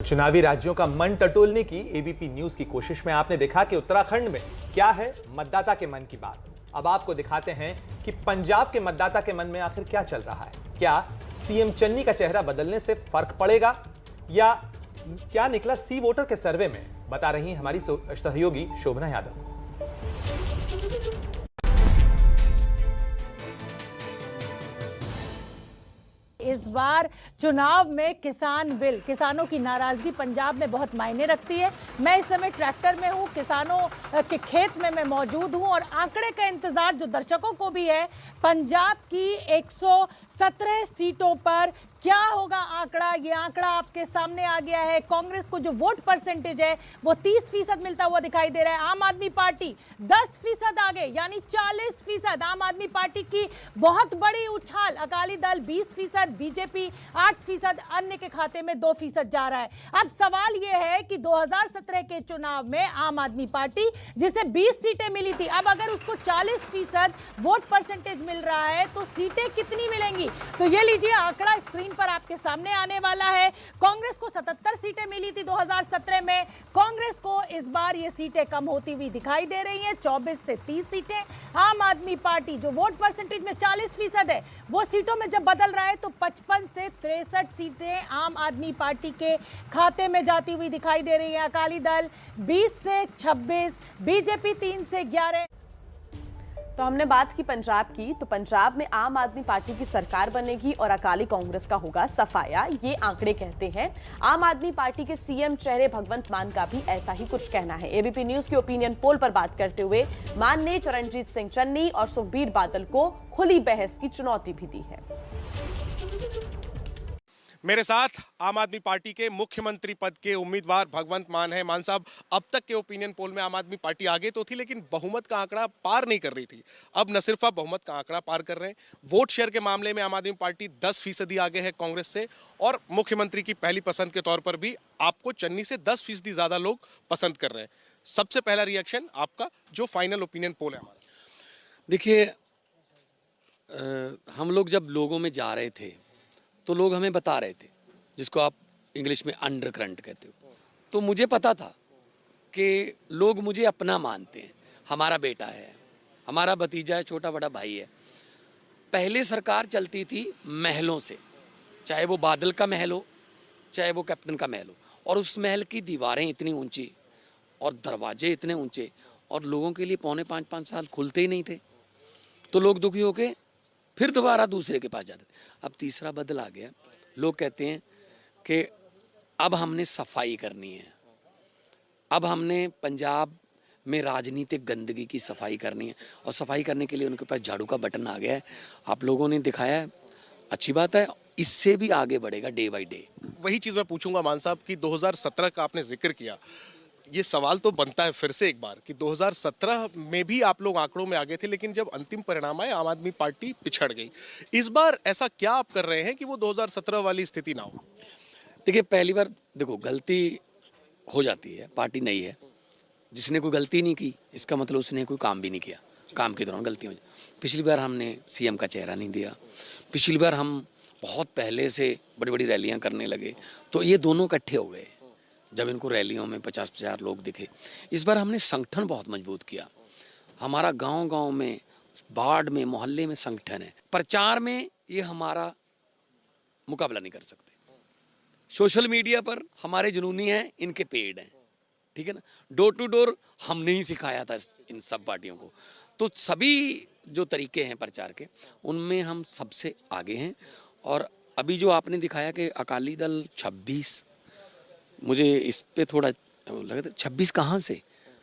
चुनावी राज्यों का मन टटोलने की एबीपी न्यूज की कोशिश में आपने देखा कि उत्तराखंड में क्या है मतदाता के मन की बात। अब आपको दिखाते हैं कि पंजाब के मतदाता के मन में आखिर क्या चल रहा है। क्या सीएम चन्नी का चेहरा बदलने से फर्क पड़ेगा या क्या निकला सी वोटर के सर्वे में, बता रही हमारी सहयोगी शोभना यादव। इस बार चुनाव में किसान बिल, किसानों की नाराजगी पंजाब में बहुत मायने रखती है। मैं इस समय ट्रैक्टर में हूं, किसानों के खेत में मैं मौजूद हूं और आंकड़े का इंतजार जो दर्शकों को भी है। पंजाब की 117 सीटों पर क्या होगा आंकड़ा, ये आंकड़ा आपके सामने आ गया है। कांग्रेस को जो वोट परसेंटेज है वो 30% मिलता हुआ दिखाई दे रहा है। आम आदमी पार्टी 10% आगे यानी 40%। आम आदमी पार्टी की बहुत बड़ी उछाल, अकाली दल 20%, बीजेपी 8%, अन्य के खाते में 2% जा रहा है। अब सवाल ये है कि 2017 के चुनाव में आम आदमी पार्टी जिसे 20 सीटें मिली थी, अब अगर उसको 40% वोट परसेंटेज मिल रहा है तो सीटें कितनी मिलेंगी। तो ये लीजिए आंकड़ा स्क्रीन पर आपके सामने आने वाला है। कांग्रेस को 77 सीटें मिली थी 2017 में। कांग्रेस को इस बार ये सीटें कम होती हुई दिखाई दे रही हैं, 24 से 30 सीटें। आम आदमी पार्टी जो वोट परसेंटेज में 40% है, वो सीटों में जब बदल रहा है तो 55 से 63 सीटें आम आदमी पार्टी के खाते में जाती हुई दिखाई दे रही है। अकाली दल 20 से 26, बीजेपी 3 से 11। तो हमने बात की पंजाब की, तो पंजाब में आम आदमी पार्टी की सरकार बनेगी और अकाली कांग्रेस का होगा सफाया, ये आंकड़े कहते हैं। आम आदमी पार्टी के सीएम चेहरे भगवंत मान का भी ऐसा ही कुछ कहना है। एबीपी न्यूज के ओपिनियन पोल पर बात करते हुए मान ने चरणजीत सिंह चन्नी और सुखबीर बादल को खुली बहस की चुनौती भी दी है। मेरे साथ आम आदमी पार्टी के मुख्यमंत्री पद के उम्मीदवार भगवंत मान है। मान साहब, अब तक के ओपिनियन पोल में आम आदमी पार्टी आगे तो थी लेकिन बहुमत का आंकड़ा पार नहीं कर रही थी। अब न सिर्फ आप बहुमत का आंकड़ा पार कर रहे हैं, वोट शेयर के मामले में आम आदमी पार्टी 10% आगे है कांग्रेस से, और मुख्यमंत्री की पहली पसंद के तौर पर भी आपको चन्नी से 10% ज्यादा लोग पसंद कर रहे हैं। सबसे पहला रिएक्शन आपका, जो फाइनल ओपिनियन पोल है हमारा। देखिए, हम लोग जब लोगों में जा रहे थे तो लोग हमें बता रहे थे, जिसको आप इंग्लिश में अंडर करंट कहते हो, तो मुझे पता था कि लोग मुझे अपना मानते हैं। हमारा बेटा है, हमारा भतीजा है, छोटा बड़ा भाई है। पहले सरकार चलती थी महलों से, चाहे वो बादल का महल हो, चाहे वो कैप्टन का महल हो, और उस महल की दीवारें इतनी ऊंची और दरवाजे इतने ऊंचे और लोगों के लिए पौने 5-5 साल खुलते ही नहीं थे, तो लोग दुखी होके फिर दोबारा दूसरे के पास जाते थे। अब तीसरा बदल आ गया, लोग कहते हैं कि अब हमने सफाई करनी है, अब हमने पंजाब में राजनीतिक गंदगी की सफाई करनी है, और सफाई करने के लिए उनके पास झाड़ू का बटन आ गया है। आप लोगों ने दिखाया है, अच्छी बात है, इससे भी आगे बढ़ेगा डे बाई डे। वही चीज मैं पूछूंगा मान साहब कि 2017 का आपने जिक्र किया, ये सवाल तो बनता है फिर से एक बार कि 2017 में भी आप लोग आंकड़ों में आगे थे, लेकिन जब अंतिम परिणाम आए आम आदमी पार्टी पिछड़ गई। इस बार ऐसा क्या आप कर रहे हैं कि वो 2017 वाली स्थिति ना हो? देखिए, पहली बार देखो गलती हो जाती है, पार्टी नई है, जिसने कोई गलती नहीं की इसका मतलब उसने कोई काम भी नहीं किया, काम के दौरान गलती हो जाए। पिछली बार हमने सीएम का चेहरा नहीं दिया, पिछली बार हम बहुत पहले से बड़ी बड़ी रैलियां करने लगे, तो ये दोनों इकट्ठे हो गए जब इनको रैलियों में 50,000 लोग दिखे। इस बार हमने संगठन बहुत मजबूत किया, हमारा गांव-गांव में, वार्ड में, मोहल्ले में संगठन है। प्रचार में ये हमारा मुकाबला नहीं कर सकते। सोशल मीडिया पर हमारे जुनूनी हैं, इनके पेड हैं, ठीक है ना। डोर टू डोर हमने ही सिखाया था इन सब पार्टियों को, तो सभी जो तरीके हैं प्रचार के उनमें हम सबसे आगे हैं। और अभी जो आपने दिखाया कि अकाली दल 26, मुझे इस पे थोड़ा लगा था, 26 कहाँ से?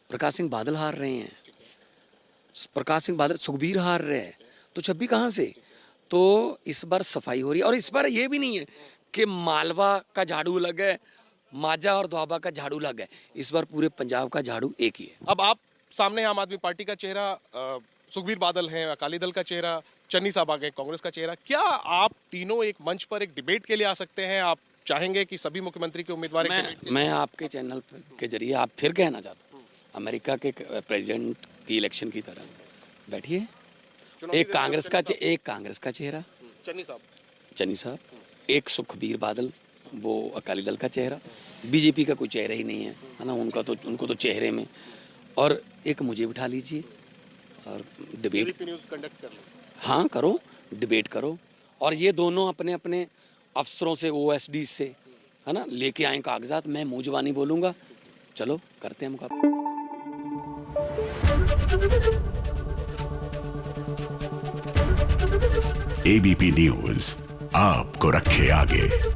प्रकाश सिंह बादल हार रहे हैं, प्रकाश सिंह बादल, सुखबीर हार रहे हैं, तो 26 कहाँ से? तो इस बार सफाई हो रही है। और इस बार ये भी नहीं है कि मालवा का झाड़ू लग है, माजा और दोआबा का झाड़ू लग है, इस बार पूरे पंजाब का झाड़ू एक ही है। अब आप सामने आम आदमी पार्टी का चेहरा, सुखबीर बादल हैं, अकाली दल का चेहरा, चन्नी साहब आ गए, कांग्रेस का चेहरा। क्या आप तीनों एक मंच पर एक डिबेट के लिए आ सकते हैं? आप चाहेंगे कि सभी मुख्यमंत्री के उम्मीदवार मैं आपके चैनल के जरिए आप फिर कहना चाहता हूँ, अमेरिका के प्रेसिडेंट की इलेक्शन की तरह बैठिए, एक कांग्रेस का चेहरा, चन्नी साहब, एक सुखबीर बादल वो अकाली दल का चेहरा, बीजेपी का कोई चेहरा ही नहीं है ना, उनको तो चेहरे में, और एक मुझे बिठा लीजिए और डिबेट एबीपी न्यूज़ कंडक्ट कर लो। हाँ करो, डिबेट करो, और ये दोनों अपने अपने अफसरों से, OSD से, है ना, लेके आए कागजात, मैं मुँह जुबानी बोलूँगा, चलो करते हैं मुकाबला। ABP न्यूज आपको रखे आगे।